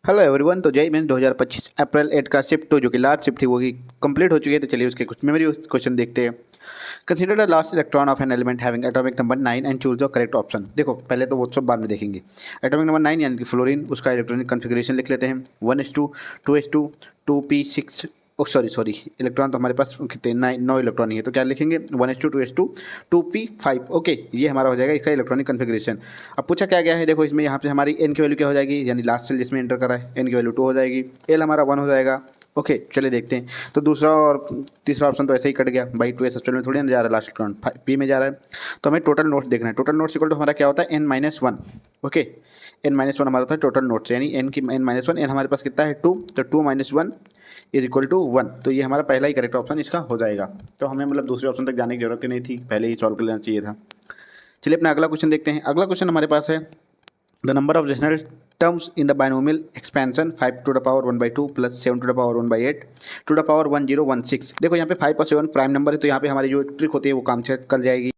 Hello everyone. तो JEE mains 2025 अप्रैल 8 का shift 2 जो कि लास्ट शिफ्ट थी वो कंप्लीट हो चुकी है। तो चलिए उसके कुछ मेमोरी क्वेश्चन देखते हैं। Consider the last electron of an element having atomic number 9 and choose the correct option. देखो पहले तो वो सब बाद में देखेंगे। एटॉमिक नंबर 9 यानी कि फ्लोरीन, उसका इलेक्ट्रॉनिक कन्फिग्रेशन लिख लेते हैं 1s2 2s2 2p6। ओ सॉरी इलेक्ट्रॉन तो हमारे पास कितने 9 इलेक्ट्रॉन ही है, तो क्या लिखेंगे 1s2 2s2 2p5। ओके, ये हमारा हो जाएगा इसका इलेक्ट्रॉनिक कन्फिग्रेशन। अब पूछा क्या गया है, देखो इसमें यहाँ पे हमारी एन की वैल्यू क्या हो जाएगी, यानी लास्ट सेल जिसमें एंटर करा है एन की वैल्यू 2 हो जाएगी, एल हमारा 1 हो जाएगा। ओके चलिए देखते हैं। तो दूसरा और तीसरा ऑप्शन तो ऐसे ही कट गया भाई, 2s एक्चुअल में थोड़ी ना जा रहा है, लास्ट इलेक्ट्रॉन पी में जा रहा है। तो हमें टोटल नोट्स देखना है। टोटल नोट्स इक्वल टू हमारा क्या होता है n-1। ओके, n-1 हमारा होता है टोटल नोट्स, यानी n की n-1, n हमारे पास कितना है 2, तो 2 - 1 इज इक्वल टू 1। तो ये हमारा पहला ही करेक्ट ऑप्शन इसका हो जाएगा। तो हमें मतलब दूसरे ऑप्शन तक जाने की जरूरत ही नहीं थी, पहले ही सॉल्व कर लेना चाहिए था। चलिए अपना अगला क्वेश्चन देखते हैं। अगला क्वेश्चन हमारे पास है the number of rational terms in the binomial expansion 5 to the power 1/2 plus 7 to the power 1/8 to the power 1016। देखो यहाँ पे 5 और 7 प्राइम नंबर है, तो यहाँ पे हमारी जो ट्रिक होती है वो काम कर जाएगी।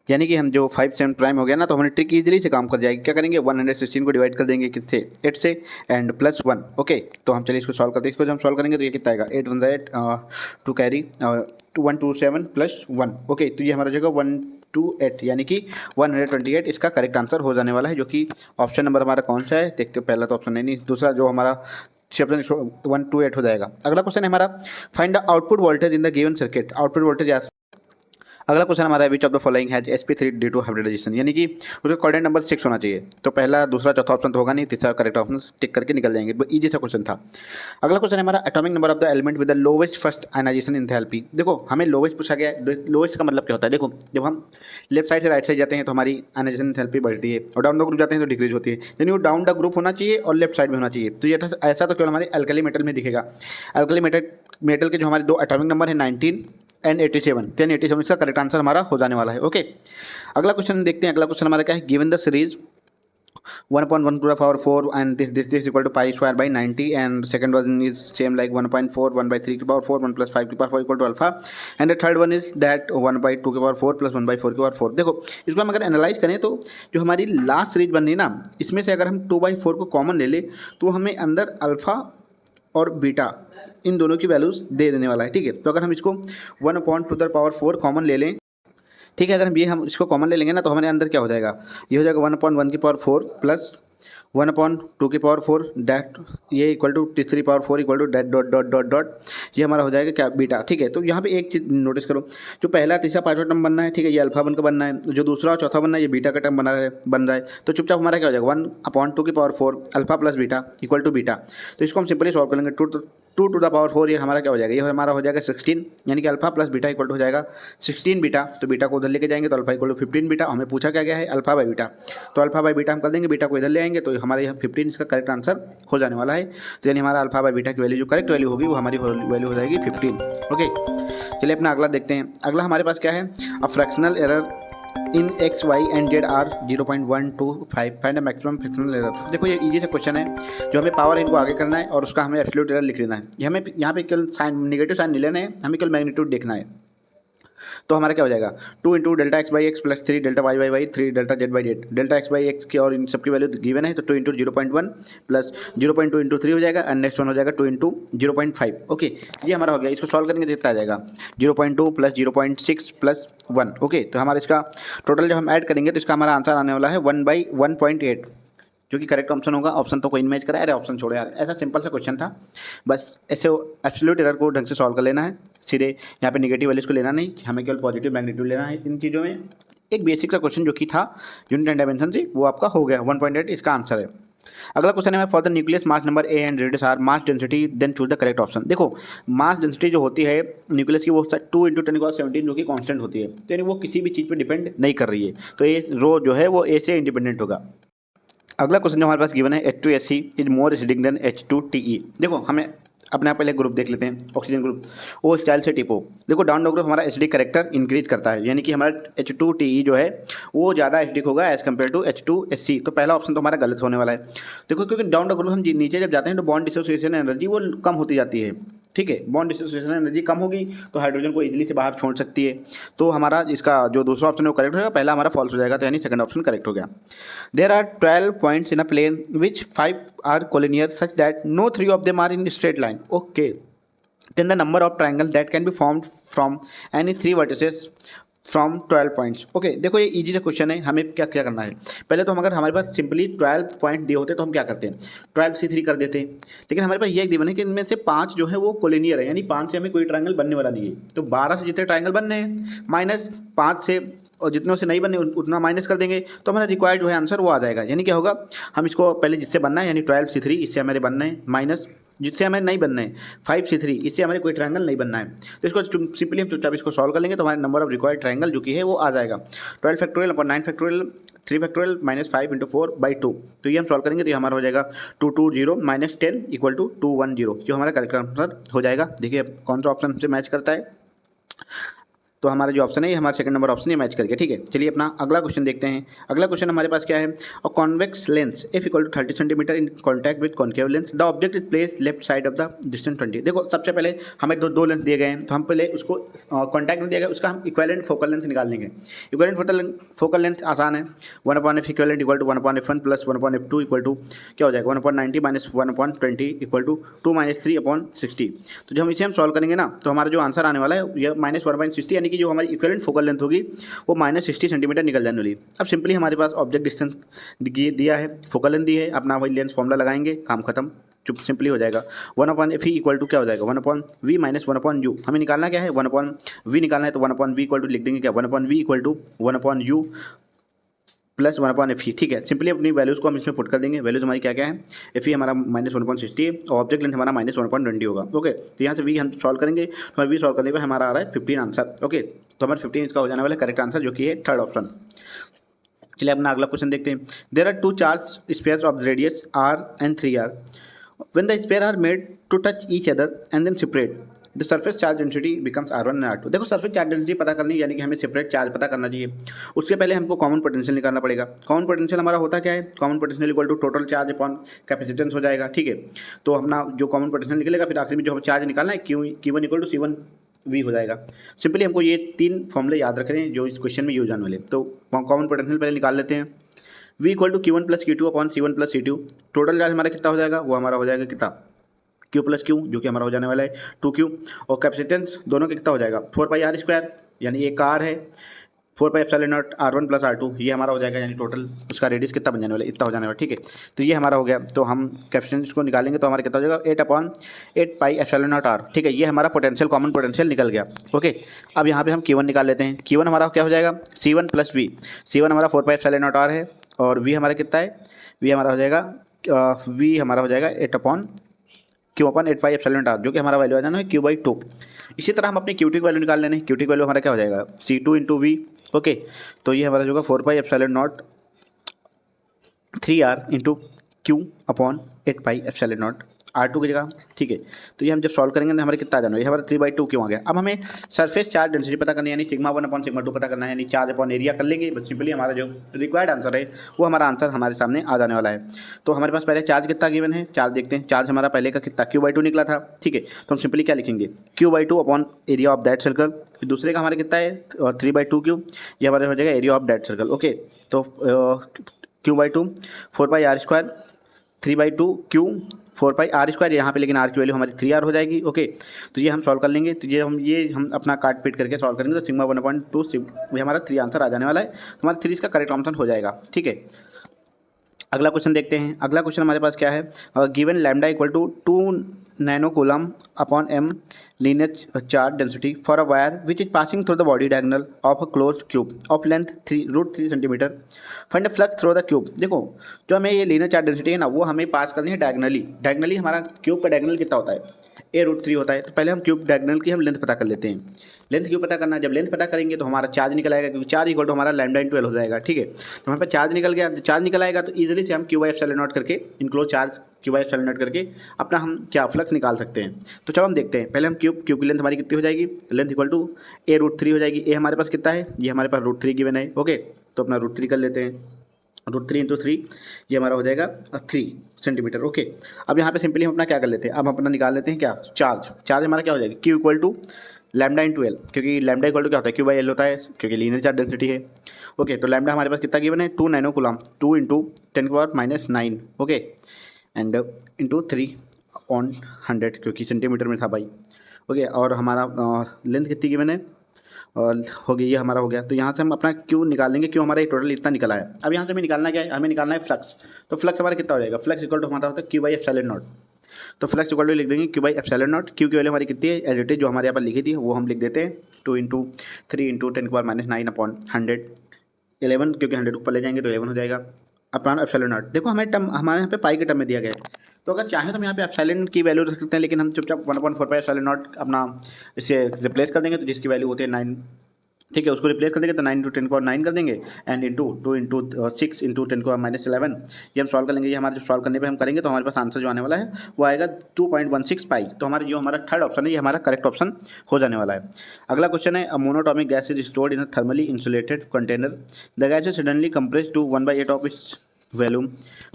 यानी कि हम जो 5 7 प्राइम हो गया ना, तो हमारी ट्रिक इजीली से काम कर जाएगी। क्या करेंगे 116 को डिवाइड कर देंगे किससे 8 से एंड प्लस 1। ओके, तो हम चलिए इसको सॉल्व करते हैं। इसको जब हम सॉल्व करेंगे तो ये कितना आएगा 8 1 8 टू कैरी 127 प्लस 1। ओके, तो ये हमारा हो जाएगा 128, यानी कि 128 इसका करेक्ट आंसर हो जाने वाला है, जो कि ऑप्शन नंबर हमारा कौन सा है देखते हो। पहला तो ऑप्शन नहीं, दूसरा जो हमारा 128 हो जाएगा। अगला क्वेश्चन है हमारा find the output voltage in the given circuit. Output voltage अगला क्वेश्चन हमारा है which of the following has sp3d2 hybridization, यानी कि उसका कोऑर्डिनेट नंबर 6 होना चाहिए। तो पहला दूसरा चौथा ऑप्शन तो होगा नहीं, तीसरा करेक्ट ऑप्शन टिक करके निकल जाएंगे। इजी सा क्वेश्चन था। अगला क्वेश्चन है हमारा atomic number of the element with the lowest first ionization enthalpy. देखो हमें लोवेस्ट पूछा गया है। लोवेस्ट का मतलब क्या होता है, देखो जब हम लेफ्ट साइड से राइट साइड जाते हैं तो हमारी आयनाइजेशन एंथैल्पी बढ़ती है, और डाउन द ग्रुप जाते हैं तो डिक्रीज होती है। यानी वो डाउन द ग्रुप होना चाहिए और लेफ्ट साइड में होना चाहिए। तो ये था ऐसा तो केवल हमारे अल्कली मेटल में दिखेगा। अल्कली मेटल के जो हमारे दो एटॉमिक नंबर है 19 एंड 87, 1087 इसका करेक्ट आंसर हमारा हो जाने वाला है। ओके, अगला क्वेश्चन देखते हैं। अगला क्वेश्चन हमारा क्या है, given the series 1.1 to the power 4 and this equal to pi square by 90 and second one is same like 1.4 1/3 to the power 4 1 plus 5 to the power 4 equal to alpha and the third one is that 1/2 to the power 4 plus 1/4 to the power 4। देखो इसको हम अगर analyse करें तो जो हमारी last series बन रही है ना, इसमें से अगर हम 2/4 को कॉमन ले ले तो हमें अंदर अल्फा और बीटा इन दोनों की वैल्यूज़ दे देने वाला है। ठीक है, तो अगर हम इसको 1/2 कॉमन ले लें, ठीक है, अगर हम इसको कॉमन ले लेंगे ना तो हमारे अंदर क्या हो जाएगा, ये हो जाएगा 1/1 प्लस 1/2 डैट ये equal to 3/4 equal to that dot dot dot dot, ये हमारा हो जाएगा क्या बीटा। ठीक है, तो यहाँ पे एक चीज़ नोटिस करो, जो पहला तीसरा पाँचवा टर्म बनना है, ठीक है, ये अल्फा बनकर बनना है, जो दूसरा और चौथा बनना है ये बीटा का टर्म बन रहा है। तो चुपचाप हमारा क्या हो जाएगा 1/2 alpha plus beta equal to beta. तो इसको हम सिंपली सॉल्व कर लेंगे 2 to the power 4, ये हमारा क्या हो जाएगा, ये हमारा हो जाएगा 16, यानी कि alpha plus beta equal to हो जाएगा 16 बीटा। तो बीटा को उधर लेके जाएंगे तो अल्फा इक्वल टू 15 बीटा। हमें पूछा क्या गया है अल्फा बाई बीटा, तो अल्फा बाई बीटा हम कर देंगे, बीटा को इधर ले आएंगे तो हमारे यहाँ 15 इसका करेक्ट आंसर हो जाने वाला है। तो यानी हमारा अल्फा बाई बीटा की वैल्यू जो करेक्ट वैल्यू होगी वो हमारी वैल्यू हो जाएगी 15। ओके, चलिए अपना अगला देखते हैं। अगला हमारे पास क्या है, a fractional error in x y and z are 0.125 find the maximum fractional error. देखो ये इजी सा क्वेश्चन है, जो हमें पावर इनको आगे करना है और उसका हमें एब्सोल्यूट एरर लिख लेना है। ये हमें यहाँ पे केवल साइन नेगेटिव साइन नहीं लेना है, हमें केवल मैग्नीट्यूड देखना है। तो हमारा क्या हो जाएगा 2 × delta x by x plus 3 delta y by 3 delta z by z. Delta x by x की और इन सबकी वैल्यू गिवन है, तो 2 × 0.1 प्लस 0.2 × 3 हो जाएगा एंड नेक्स्ट वन हो जाएगा 2 × 0.5। ओके, ये हमारा हो गया। इसको सॉल्व करेंगे तो कितना आ जाएगा 0.2 प्लस 0.6 प्लस 1। ओके, तो हमारा इसका टोटल जब हम ऐड करेंगे तो इसका हमारा आंसर आने वाला है 1/1.8, जो कि करेक्ट ऑप्शन होगा। ऑप्शन तो कोई मैच करा, अरे ऑप्शन छोड़ो यार, ऐसा सिंपल सा क्वेश्चन था। बस ऐसे एब्सोल्यूट एरर को ढंग से सॉल्व कर लेना है, सीधे यहाँ पे नेगेटिव वैल्यूज को लेना नहीं, हमें केवल पॉजिटिव मैग्नीट्यूड लेना है इन चीज़ों में। एक बेसिक सा क्वेश्चन जो कि था यूनिट एंड डायमेंशन से, वो आपका हो गया 1.8 इसका आंसर है। अगला क्वेश्चन है for the nucleus mass number A and radius R mass density then choose the correct option. देखो मास डेंसिटी जो होती है न्यूक्लियस की वो 2 × 10⁻17 जो कि कांस्टेंट होती है, तो यानी वो किसी भी चीज़ पर डिपेंड नहीं कर रही है, तो ये रो जो है वो ए से इंडिपेंडेंट होगा। अगला क्वेश्चन जो हमारे पास गिवन है H2SC is more acidic then H2TE। देखो हमें अपने आप पहले ग्रुप देख लेते हैं, ऑक्सीजन ग्रुप, वो स्टाइल से टिपो। देखो डाउन द ग्रुप हमारा एसिडिक करेक्टर इंक्रीज करता है, यानी कि हमारा H2TE जो है वो ज़्यादा एसिडिक होगा एज कम्पेयर टू H2SC। तो पहला ऑप्शन तो हमारा गलत होने वाला है। देखो क्योंकि डाउन द ग्रुप हम नीचे जब जाते हैं तो बॉन्ड डिसोसिएशन एनर्जी वो कम होती जाती है, ठीक है। बॉन्ड डिसोसिएशन एनर्जी कम होगी तो हाइड्रोजन को इजीली से बाहर छोड़ सकती है। तो हमारा इसका जो दूसरा ऑप्शन है वो करेक्ट होगा, पहला हमारा फॉल्स हो जाएगा, तो यानी सेकंड ऑप्शन करेक्ट हो गया। There are 12 points in a plane which 5 are collinear such that no 3 of them are in straight line. Okay, then the number of triangles that can be formed from any 3 vertices from 12 points. Okay, देखो ये easy सा question है, हमें क्या क्या करना है। पहले तो हम अगर हमारे पास सिंपली 12 पॉइंट दिए होते तो हम क्या करते हैं, 12 C3 कर देते हैं। लेकिन हमारे पास ये एक गिवन है कि इनमें से 5 जो है वो कोलिनियर है, यानी 5 से हमें कोई ट्रायंगल बनने वाला नहीं है। तो 12 से जितने ट्रायंगल बनने हैं माइनस 5 से, और जितनों से नहीं बनने उतना माइनस कर देंगे तो हमारा रिक्वायर्ड जो है आंसर वो आ जाएगा। यानी क्या होगा, हम इसको पहले जिससे बनना है यानी 12C3 इससे हमारे बनना है, माइनस जिससे हमें नहीं बनना है 5C3 इससे हमारे कोई ट्रायंगल नहीं बनना है। तो इसको सिंपली हम चुपचाप इसको सॉल्व कर लेंगे तो हमारे नंबर ऑफ रिक्वायर्ड ट्रायंगल जो कि है वो आ जाएगा 12 factorial upon 9 factorial 3 factorial minus 5 into 4/2। तो ये हम सॉल्व करेंगे तो ये हमारा हो जाएगा 220 माइनस 10 इक्वल टू 210, जो हमारा करेक्ट आंसर हो जाएगा। देखिए कौन सा ऑप्शन से मैच करता है, तो हमारा जो ऑप्शन है ये हमारा सेकंड नंबर ऑप्शन ये मैच करके। ठीक है, चलिए अपना अगला क्वेश्चन देखते हैं। अगला क्वेश्चन हमारे पास क्या है, a convex lens F equal to 30 centimetre in contact with concave lens the object is place left side of the distance 20। देखो सबसे पहले हमें दो लेंस दिए गए हैं, तो हम पहले उसको कॉन्टैक्ट में दिया गया उसका हम इक्विवेलेंट फोकल लेंथ निकाल लेंगे। इक्विवेलेंट फोकल लेंथ आसान है, 1/f equivalent equal to 1/f1 plus 1/f2 equal to क्या हो जाएगा 1/90 माइनस 1/20 इक्वल टू 2 - 3/60। तो जब हम इसे हम सॉल्व करेंगे ना तो हमारा जो आंसर आने वाला है ये -1/60, यानी कि जो हमारी इक्विवेलेंट फोकल लेंथ होगी वो -60 सेंटीमीटर निकल जाने वाली। अब सिंपली हमारे पास ऑब्जेक्ट डिस्टेंस दिया है, फोकल लेंथ दी है, अपना वही लेंथ फॉर्मूला लगाएंगे, काम खत्म, चुप सिंपली हो जाएगा। 1/f इक्वल टू क्या हो जाएगा 1/v माइनस 1/u। हमें निकालना क्या है 1/v निकालना है, तो 1/v इक्वल टू लिख देंगे क्या 1/v equal to 1/u plus 1/f। ठीक है, सिंपली अपनी वैल्यूज़ को हम इसमें पुट कर देंगे। वैल्यूज़ हमारी क्या क्या है, एफ ई हमारा -1/60 है और ऑब्जेक्ट लेंथ हमारा -1/20 होगा। ओके, तो यहाँ से वी हम सॉल्व करेंगे, तो वी सॉल्व करने पर हमारा आ रहा है 15 आंसर। ओके, तो हमारा 15 इसका हो जाने वाला करेक्ट आंसर जो कि है थर्ड ऑप्शन। चलिए अपना अगला क्वेश्चन देखते हैं। There are 2 charge spheres of radius r and 3r when the sphere are made to touch each other and then separate the surface charge density becomes r1 and r2। देखो surface charge density पता करनी है, यानी कि हमें separate charge पता करना चाहिए। उसके पहले हमको कॉमन पोटेंशियल निकालना पड़ेगा। कॉमन पोटेंशियल हमारा होता क्या है, common potential equal to total charge upon capacitance हो जाएगा। ठीक है, तो अपना जो कॉमन पोटेंशियल निकलेगा फिर आखिर में जो हम चार्ज निकालना है Q1 इक्वल टू C1V हो जाएगा। सिंपली हमको ये 3 फॉर्मूले याद रखने हैं जो इस क्वेश्चन में यूज आने वाले। तो कॉमन पोटेंशियल पहले निकाल लेते हैं, V equal to Q1 plus Q2 upon C1 plus C2। Total charge हमारा कितना हो जाएगा, वो हमारा हो जाएगा कितना Q प्लस Q, जो कि हमारा हो जाने वाला है 2Q, और कैपेसिटेंस दोनों का कितना हो जाएगा 4πr², यानी एक कार है 4πε0 r1 प्लस r2, ये हमारा हो जाएगा, यानी टोटल उसका रेडियस कितना बन जाने वाला है, इतना हो जाने वाला। ठीक है, तो ये हमारा हो गया। तो हम कैपेसिटेंस को निकालेंगे तो हमारा कितना हो जाएगा 8/8πε0 r। ठीक है, ये हमारा पोटेंशियल कॉमन पोटेंशियल निकल गया। ओके, अब यहाँ पे हम Q1 निकाल लेते हैं। Q1 हमारा क्या हो जाएगा C1 प्लस V। C1 हमारा 4πε0 r है और V हमारा कितना है, V हमारा हो जाएगा V हमारा हो जाएगा 8/8πε0 r, जो कि हमारा वैल्यू आ जाना है Q/2। इसी तरह हम अपनी Q2 की वैल्यू निकाल लेंगे। Q2 की वैल्यू हमारा क्या हो जाएगा C2 इंटू V। ओके, तो ये हमारा जो होगा 4πε0 3r इंटू Q/8πε0 r2 की जगह। ठीक है, तो ये हम जब सॉल्व करेंगे ना हमारे कितना आ जाना है, ये हमारा 3/2 क्यों आ गया। अब हमें सरफेस चार्ज डेंसिटी पता करनी है, यानी σ1/σ2 पता करना है, यानी चार्ज अपॉन एरिया कर लेंगे। बस सिंपली हमारा जो रिक्वायर्ड आंसर है वो हमारा आंसर हमारे सामने आ जाने वाला है। तो हमारे पास पहले चार्ज कितना गिवन है, चार्ज देखते हैं। चार्ज हमारा पहले का कितना Q/2 निकला था। ठीक है, तो हम सिंपली क्या लिखेंगे Q/2 upon area of that circle. फिर दूसरे का हमारा कितना है 3/2Q, ये हमारा हो जाएगा area of that circle. Okay, तो Q/2 4πr², 3/2Q 4πr², यहाँ पे लेकिन r की वैल्यू हमारी 3r हो जाएगी। ओके, तो ये हम सॉल्व कर लेंगे। तो ये हम अपना काट पीट करके सॉल्व करेंगे तो σ1/2 ये हमारा 3 आंसर आ जाने वाला है। तो हमारा 3 इसका करेक्ट आंसर हो जाएगा। ठीक है, अगला क्वेश्चन देखते हैं। अगला क्वेश्चन हमारे पास क्या है, given lambda equal to 2 nanocoulomb upon m linear charge density for a wire which is passing through the body diagonal of a close cube of length √3 centimetre, find the flux through the cube. देखो जो हमें ये linear charge density है ना वो हमें पास करनी है डायगनली हमारा क्यूब का डायगोनल कितना होता है A√3 होता है। तो पहले हम क्यूब डायगोनल की हम लेंथ पता कर लेते हैं। लेंथ क्यों पता करना है, जब लेंथ पता करेंगे तो हमारा चार्ज निकल आएगा, क्योंकि चार्ज इक्वल टू हमारा लैम्डा इंटू एल हो जाएगा। ठीक है, तो हमारे पास चार्ज निकल गया, चार्ज निकल आएगा तो ईजिली से हम Q/ε0 करके इनक्लोज चार्ज Q/ε0 करके अपना हम क्या फ्लक्स निकाल सकते हैं। तो चलो हम देखते हैं। पहले हम क्यूब की लेंथ हमारी कितनी हो जाएगी, लेंथ इक्वल टू A√3 हो जाएगी। ए हमारे पास कितना है, ये हमारे पास √3 गिवन है। ओके, तो अपना √3 कर लेते हैं। √3 इंटू 3 ये हमारा हो जाएगा 3 सेंटीमीटर। ओके, अब यहाँ पे सिंपली हम अपना क्या कर लेते हैं, अब हम अपना निकाल लेते हैं क्या, चार्ज हमारा क्या हो जाएगा, Q equal to lambda into L, क्योंकि लैम्डा इक्वल टू क्या होता है, Q बाई एल होता है, क्योंकि लीनियर चार्ज डेंसिटी है। ओके, तो लैम्डा हमारे पास कितना गिवन है, 2 nano coulomb, 2 into 10⁻⁹ okay, and into 3/100 क्योंकि सेंटीमीटर में था भाई। ओके, और हमारा लेंथ कितनी गिवन है, और हो गई, ये हमारा हो गया। तो यहाँ से हम अपना क्यू निकाल लेंगे, क्यों हमारा टोटल इतना निकला है। अब यहाँ से हमें निकालना क्या है, हमें निकालना है फ्लक्स। तो फ्लक्स हमारा कितना हो जाएगा, फ्लक्स इक्वल टू हमारा होता है Q बाई एप्सिलॉन नॉट। तो फ्लक्स इक्वल टू लिख देंगे Q by epsilon not. Q की वैल्यू हमारी कितनी है, एज इट इज जो हमारे यहाँ पर लिखी थी वो हम लिख देते हैं 2 इंटू 3 इंटू 10⁻⁹/100, 11 क्योंकि 100 ऊपर ले जाएंगे तो 11 हो जाएगा अपॉन एप्सिलॉन नॉट। देखो हमें टर्म हमारे यहाँ पे पाई के टर्म में दिया गया है, तो अगर चाहें तो हम यहाँ पे एप्सिलॉन की वैल्यू रख सकते हैं, लेकिन हम चुपचाप 1/4 एप्सिलॉन नॉट अपना इसे रिप्लेस कर देंगे, तो जिसकी वैल्यू होती है 9, ठीक है, उसको रिप्लेस कर देंगे तो 9 इंटू 10⁻9 कर देंगे, एंड इंटू 2 इंटू 6 इंटू 10⁻11 ये हम सॉल्व कर लेंगे। ये हमारे जब सॉल्व करने पे हम करेंगे तो हमारे पास आंसर जो आने वाला है वो आएगा 2.16 पाई। तो हमारा जो हमारा थर्ड ऑप्शन है ये हमारा करेक्ट ऑप्शन हो जाने वाला है। अगला क्वेश्चन है, a monatomic gas is stored in a thermally insulated container, the gas is suddenly compressed to 1/8 of its volume,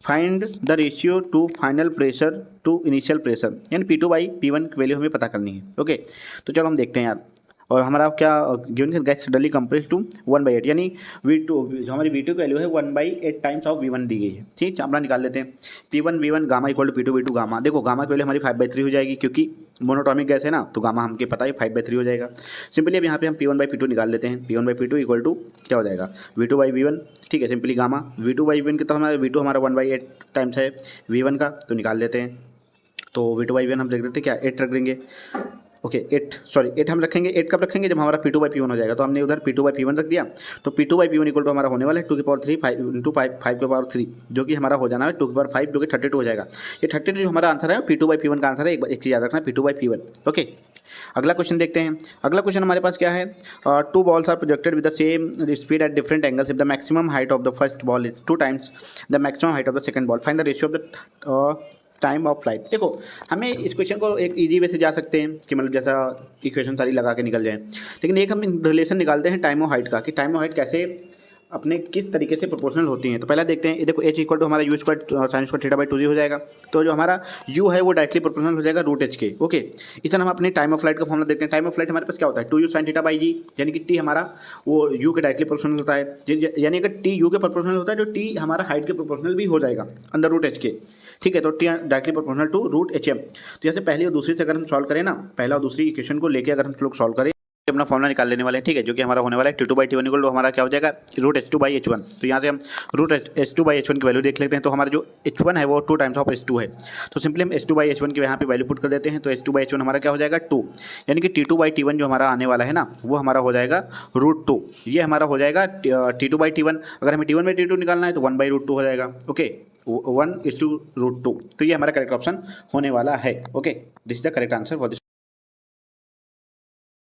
find the ratio to final pressure to initial pressure, यानी P2/P1 की value हमें पता करनी है। Okay, तो चलो हम देखते हैं यार। और हमारा क्या गिवन है, गैस सडनली कंप्रेस टू 1/8, यानी V2 जो हमारी V2 की वैल्यू है 1/8 टाइम्स ऑफ V1 दी गई है। ठीक है, अपना निकाल लेते हैं P1 V1 gamma equal to P2 V2 gamma. देखो गामा की वैल्यू हमारी 5/3 हो जाएगी, क्योंकि मोनोटॉमिक गैस है ना, तो गामा हमके पता है 5/3 हो जाएगा। सिंपली अब यहाँ पे हम P1/P2 निकाल लेते हैं। P1/P2 इक्वल टू क्या हो जाएगा, V2/V1। ठीक है, सिंपली गामा V2/V1 कितना हमारा, V2 हमारा 1/8 टाइम्स है V1 का, तो निकाल लेते हैं। तो V2/V1 हम लिख देते हैं क्या, 8 रख देंगे। ओके 8 हम रखेंगे, 8 कब रखेंगे, जब हमारा P2/P1 हो जाएगा। तो हमने उधर P2/P1 रख दिया, तो P2/P1 इक्वल टू हमारा होने वाला है 2⁻3 5 इंटू 5⁵, जो कि हमारा हो जाना है 2⁵, जो कि 32 हो जाएगा। ये 32 जो हमारा आंसर है P2/P1 का आंसर है, एक चीज़ याद रखना, P2/P1। ओके, अगला क्वेश्चन देखते हैं। अगला क्वेश्चन हमारे पास क्या है, 2 balls are projected with the same speed at different angles if the maximum height of the first ball is 2 times the maximum height of the second ball, find the ratio of the time of flight. देखो हमें इस question को एक easy way से जा सकते हैं कि मतलब जैसा इक्वेशन सारी लगा के निकल जाए, लेकिन एक हम रिलेशन निकालते हैं टाइम ऑफ हाइट का, कि टाइम ऑफ हाइट कैसे अपने किस तरीके से प्रोपोर्शनल होती हैं। तो पहले देखते हैं, ये देखो H इक्वल टू हमारा U² sin² θ/2g हो जाएगा। तो जो हमारा U है वो डायरेक्टली प्रोपोर्शनल हो जाएगा √h के। ओके, इस तरह हम अपने टाइम ऑफ फ्लाइट का फॉर्मूला देखते हैं। टाइम ऑफ फ्लाइट हमारे पास क्या होता है, 2u sin θ/g, यानी कि T हमारा वो U के डायरेक्टली प्रोपोर्शनल होता है, यानी अगर T U के प्रोपोर्शनल होता है तो T हमारा हाइट के प्रोपोर्शनल भी हो जाएगा अंडर √h के। ठीक है, तो T directly proportional to √hm। तो जैसे पहली और दूसरी से अगर हम सॉल्व करें ना, पहला और दूसरी इक्वेशन को लेकर अगर हम लोग सॉल्व करें, अपना फॉर्मुला निकाल लेने वाले हैं। ठीक है, जो कि हमारा होने वाला है T2/T1 इक्वल टू हमारा क्या हो जाएगा, √h2/h1। तो यहाँ से हम √h2/h1 की वैल्यू देख लेते हैं। तो हमारा जो h1 है वो 2 टाइम्स ऑफ h2 है, तो सिंपली हम h2/h1 की यहाँ पे वैल्यू पुट कर देते हैं। तो h2/h1 हमारा क्या हो जाएगा 2, यानी कि T2/T1 जो हमारा आने वाला है ना, वो हमारा हो जाएगा √2। ये हमारा हो जाएगा T2/T1। अगर हमें T1/T2 निकालना है तो 1/√2 हो जाएगा। ओके, 1:√2। तो ये हमारा करेक्ट ऑप्शन होने वाला है। Okay, this is the correct answer for this.